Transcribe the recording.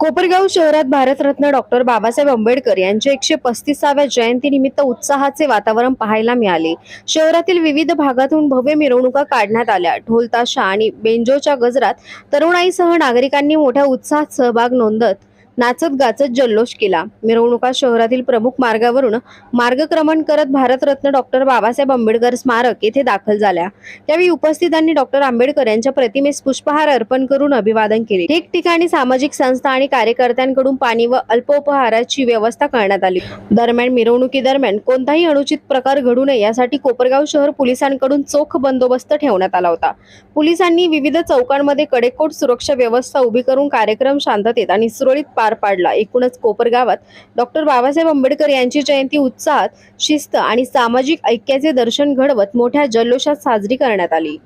कोपरगाव शहरात भारतरत्न डॉक्टर बाबासाहेब आंबेडकर यांच्या 135व्या जयंतीनिमित्त उत्साहाचे वातावरण पाहायला मिळाले। शहरातील विविध भागातून भव्य मिरवणुका काढण्यात आल्या। ढोल ताशा आणि बेंजोच्या गजरात तरुणाईसह नागरिकांनी मोठ्या उत्साहात सहभाग नोंदवत नाचत गाचत जल्लोष केला। मिरवणुका शहरातील प्रमुख मार्गावरून मार्गक्रमण करत भारतरत्न डॉक्टर बाबासाहेब आंबेडकर स्मारक येथे दाखल झाल्या। त्यावेळी उपस्थितांनी डॉक्टर आंबेडकर यांच्या प्रतिमेस पुष्पहार अर्पण करून अभिवादन केले। ठिकठिकाणी सामाजिक संस्था आणि कार्यकर्त्यांकडून पाणी व अल्पोपहाराची व्यवस्था करण्यात आली। दरम्यान मिरवणुकीदरम्यान कोणताही अनुचित प्रकार घडू नये यासाठी कोपरगाव शहर पोलिसांकडून चोख बंदोबस्त ठेवण्यात आला होता। पोलिसांनी विविध चौकांमध्ये कडेकोट सुरक्षा व्यवस्था उभी करून कार्यक्रम शांततेत आणि सुरळीत पार पाडला। एकूणच कोपरगावात डॉक्टर बाबासाहेब आंबेडकर यांची जयंती उत्साहात, शिस्त आणि सामाजिक ऐक्याचे दर्शन घडवत मोठ्या जल्लोषात साजरी करण्यात आली।